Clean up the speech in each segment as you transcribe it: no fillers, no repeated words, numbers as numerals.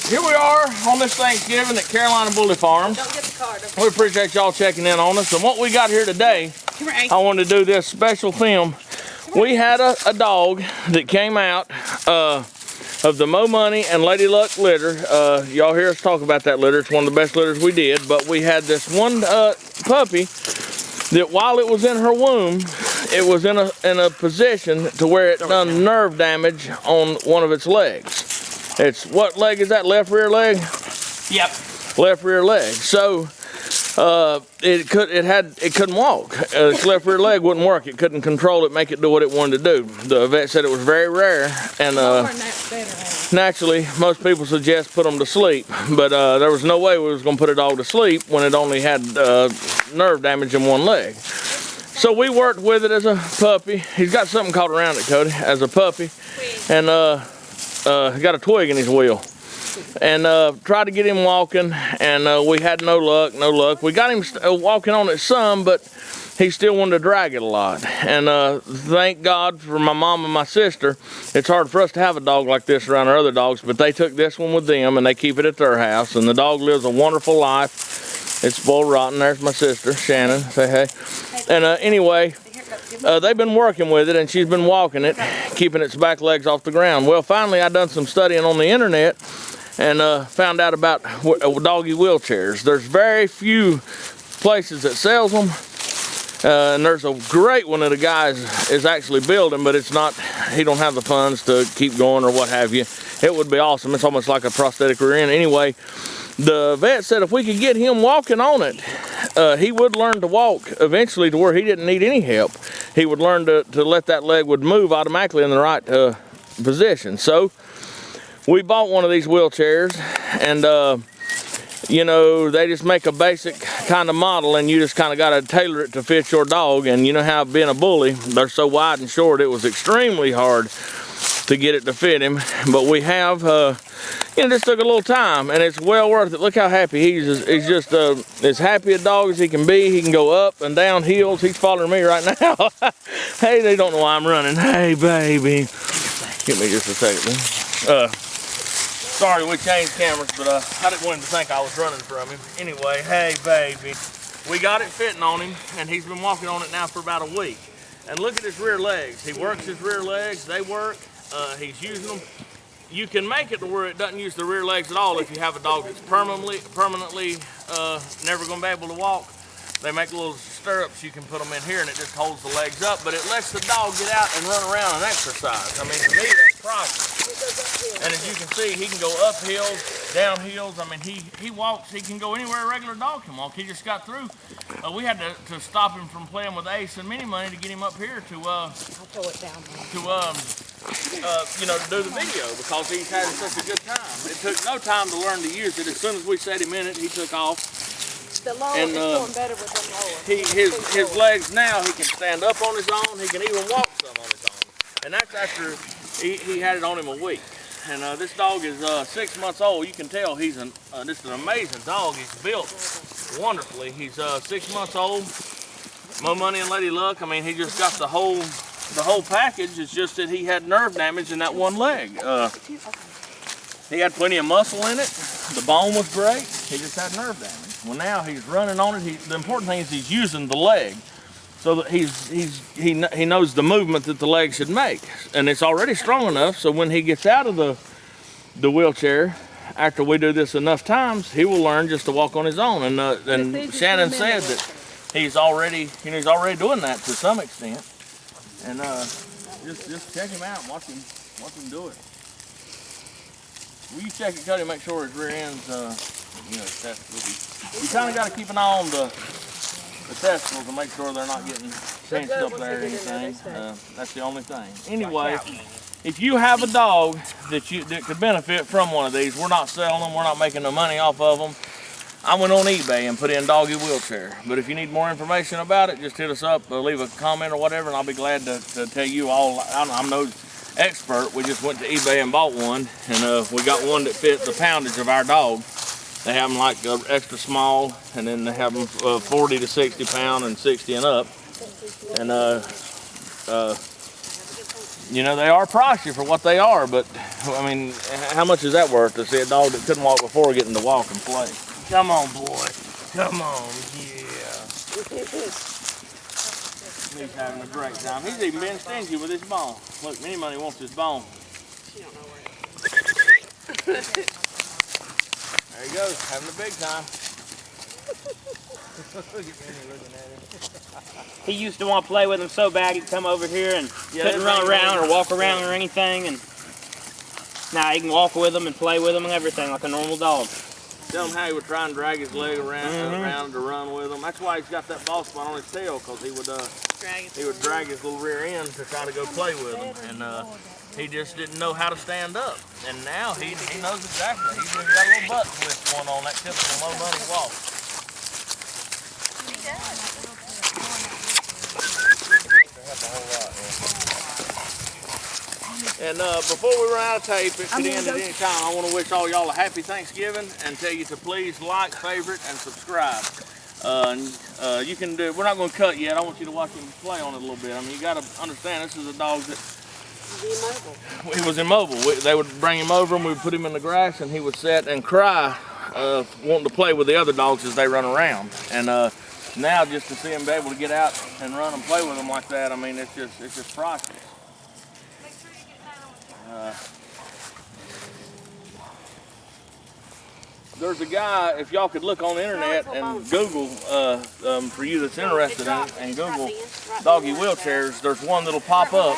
here we are on this Thanksgiving at Carolina Bully Farms. Don't get the card. Okay. We appreciate y'all checking in on us. And what we got here today, I wanted to do this special film. We had a dog that came out of the Mo Money and Lady Luck litter. Y'all hear us talk about that litter. It's one of the best litters we did. But we had this one puppy that while it was in her womb, it was in a position to where it done nerve damage on one of its legs. It's, what leg is that? Left rear leg? Yep. Left rear leg. So it couldn't walk. Its left rear leg wouldn't work. It couldn't control it, make it do what it wanted to do. The vet said it was very rare, and naturally, most people suggest put them to sleep. But there was no way we was gonna put a dog to sleep when it only had nerve damage in one leg. So we worked with it as a puppy. He's got something caught around it, Cody, as a puppy, and he got a twig in his wheel. And tried to get him walking, and we had no luck. We got him walking on it some, but he still wanted to drag it a lot. And thank God for my mom and my sister. It's hard for us to have a dog like this around our other dogs, but they took this one with them, and they keep it at their house. And the dog lives a wonderful life. It's spoiled rotten. There's my sister, Shannon. Say hey. And anyway, they've been working with it, and she's been walking it, keeping its back legs off the ground. Well, finally, I done some studying on the internet, and found out about doggy wheelchairs. There's very few places that sells them, and there's a great one that a guy is actually building, but it's not, he don't have the funds to keep going or what have you. It would be awesome. It's almost like a prosthetic rear end. Anyway, the vet said if we could get him walking on it, he would learn to walk eventually to where he didn't need any help. He would learn to let that leg would move automatically in the right position. So we bought one of these wheelchairs, and you know, they just make a basic kind of model, and you just kind of got to tailor it to fit your dog. And you know how being a bully, they're so wide and short, it was extremely hard to get it to fit him. But we have, you know, this took a little time, and it's well worth it. Look how happy he is. He's just as happy a dog as he can be. He can go up and down hills. He's following me right now. Hey, they don't know why I'm running. Hey, baby. Give me just a second. Sorry, we changed cameras, but I didn't want him to think I was running from him. Anyway, hey, baby. We got it fitting on him, and he's been walking on it now for about a week. And look at his rear legs. He works his rear legs. They work. He's using them. You can make it to where it doesn't use the rear legs at all if you have a dog that's permanently never going to be able to walk. They make little stirrups you can put them in here, and it just holds the legs up, but it lets the dog get out and run around and exercise. I mean, to me, that's priceless. And as you can see, he can go up hills, down hills. I mean, he walks, he can go anywhere a regular dog can walk. He just got through. We had to stop him from playing with Ace and Mini Money to get him up here to you know, to do the video, because he's having such a good time. It took no time to learn to use it. As soon as we set him in it, he took off. The lower is going better with them lower. His legs now, he can stand up on his own. He can even walk some on his own. And that's after he had it on him a week. And this dog is 6 months old. You can tell he's just an amazing dog. He's built wonderfully. He's 6 months old. Mo Money and Lady Luck. I mean, he just got the whole package. It's just that he had nerve damage in that one leg. He had plenty of muscle in it. The bone was great. He just had nerve damage. Well, now he's running on it. The important thing is he's using the leg, so that he knows the movement that the leg should make, and it's already strong enough. So when he gets out of the wheelchair, after we do this enough times, he will learn just to walk on his own. And Shannon said that he's already doing that to some extent. And just check him out and watch him do it. Will you check it, Cody, make sure his rear end's, you know, you kind of got to keep an eye on the testicles to make sure they're not getting cinched up there or anything. That's the only thing. Anyway, if you have a dog that could benefit from one of these, we're not selling them, we're not making no money off of them. I went on eBay and put in doggy wheelchair. But if you need more information about it, just hit us up, leave a comment or whatever, and I'll be glad to tell you all. I'm no expert. We just went to eBay and bought one, and we got one that fit the poundage of our dog. They have them like extra small, and then they have them 40 to 60 pound and 60 and up. And You know, they are pricey for what they are, but I mean, how much is that worth to see a dog that couldn't walk before getting to walk and play? Come on, boy. Come on, yeah. He's having a great time. He's even been stingy with his bone. Look, Minnie Money wants his bone. She don't know where it is. There he goes, having a big time. Look at Minnie looking at him. He used to want to play with him so bad he'd come over here and couldn't run around or walk around or anything. And now he can walk with them and play with them and everything like a normal dog. Tell him how he would try and drag his leg around to run with him. That's why he's got that ball spot on his tail, because he would drag his little rear end to try to go play with him. And he just didn't know how to stand up. And now he knows exactly. He's just got a little butt twist going on, that typical low money walk. He does. And before we run out of tape, it could end at any time. I want to wish all y'all a happy Thanksgiving and tell you to please like, favorite, and subscribe. You can do. We're not going to cut yet. I want you to watch him play on it a little bit. I mean, you got to understand, this is a dog that he was immobile. They would bring him over and we would put him in the grass, and he would sit and cry, wanting to play with the other dogs as they run around. And now just to see him be able to get out and run and play with them like that, I mean, it's just priceless. There's a guy, if y'all could look on the internet and Google, for you that's interested in it, and Google doggy wheelchairs, there's one that'll pop up,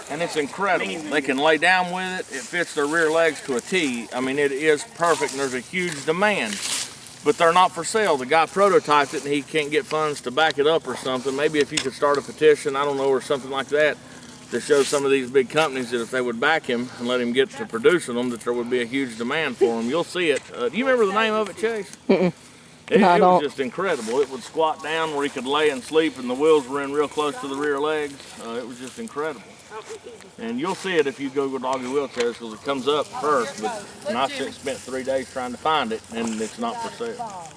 and it's incredible. They can lay down with it, it fits their rear legs to a T. I mean, it is perfect, and there's a huge demand. But they're not for sale. The guy prototyped it, and he can't get funds to back it up or something. Maybe if you could start a petition, I don't know, or something like that, to show some of these big companies that if they would back him and let him get to producing them, that there would be a huge demand for them. You'll see it. Do you remember the name of it, Chase? Mm-mm. It was just incredible. It would squat down where he could lay and sleep, and the wheels were in real close to the rear legs. It was just incredible. And you'll see it if you Google doggy wheelchairs, because it comes up first. But I spent 3 days trying to find it, and it's not for sale.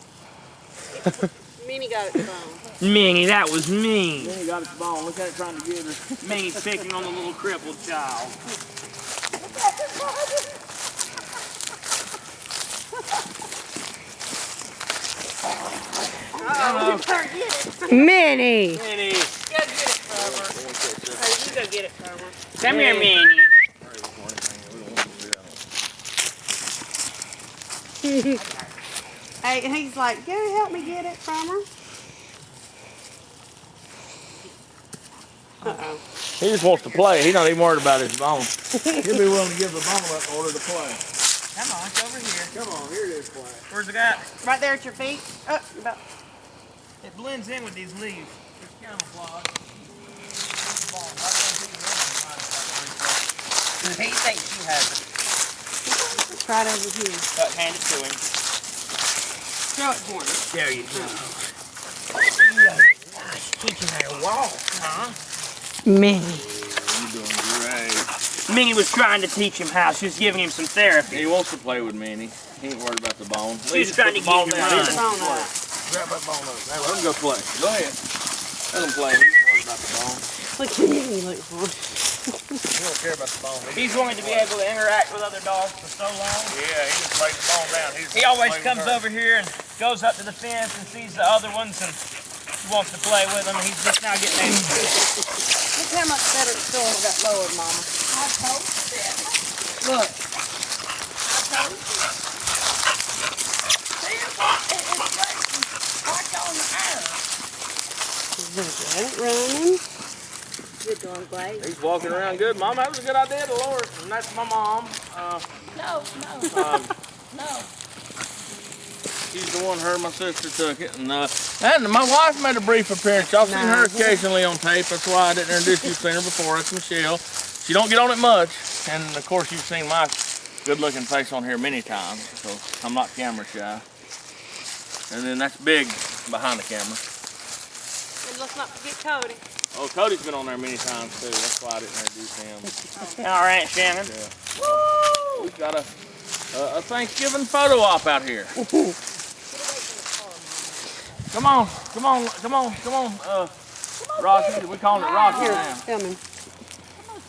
Minnie got its bone. Minnie, that was mean. Minnie got its bone. Look at it trying to get her. Minnie's picking on the little crippled child. Minnie! Minnie. Go get it, Farmer. Hey, you go get it, Farmer. Come here, Minnie. Hey, he's like, go help me get it, Farmer. Uh-oh. He just wants to play. He's not even worried about his bone. He'll be willing to give the bone up in order to play. Come on, it's over here. Come on, here it is, play. Where's the guy? Right there at your feet. About. It blends in with these leaves. It's camouflage. He thinks you have it. It's right over here. Hand it to him. Show it for me. There you go. Teaching her to walk, huh? Minnie. You're doing great. Minnie was trying to teach him how. She was giving him some therapy. He wants to play with Minnie. He ain't worried about the bone. She was trying to get him to run. Grab that bone up. Hey, let him go play. Go ahead. Let him play. He ain't worried about the bone. Look at Minnie look for it. He don't care about the bone. He's wanted to be able to interact with other dogs for so long. Yeah, he just laid the bone down. He always comes over here and goes up to the fence and sees the other ones and wants to play with them. He's just now getting into it. Look how much better it's still got lowered, Mama. I told you. Look. I told you. See, it's like on the air. Look at it running. You're doing great. He's walking around good. Mom, that was a good idea to lower it. And that's my mom. No. She's the one, her and my sister took it. And my wife made a brief appearance. Y'all seen her occasionally on tape. That's why I didn't introduce you. You've seen her before. That's Michelle. She don't get on it much. And of course, you've seen my good-looking face on here many times. So I'm not camera shy. And then that's Big behind the camera. And let's not forget Cody. Oh, Cody's been on there many times too. That's why I didn't introduce him. All right, Shannon. Yeah. Woo! We've got a Thanksgiving photo op out here. Come on. Rocky, we calling it Rocky now. Come on.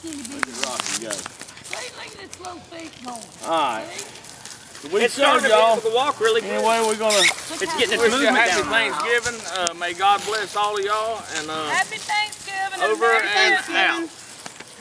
skinny bitty. Rocky go. See, look at this little feet going. Alright. See? We It's showed starting y'all. to walk really good. Anyway, we're gonna Look It's how getting its wish you a movement happy down. Thanksgiving. May God bless all of y'all and Happy Thanksgiving. over Merry and Thanksgiving. out.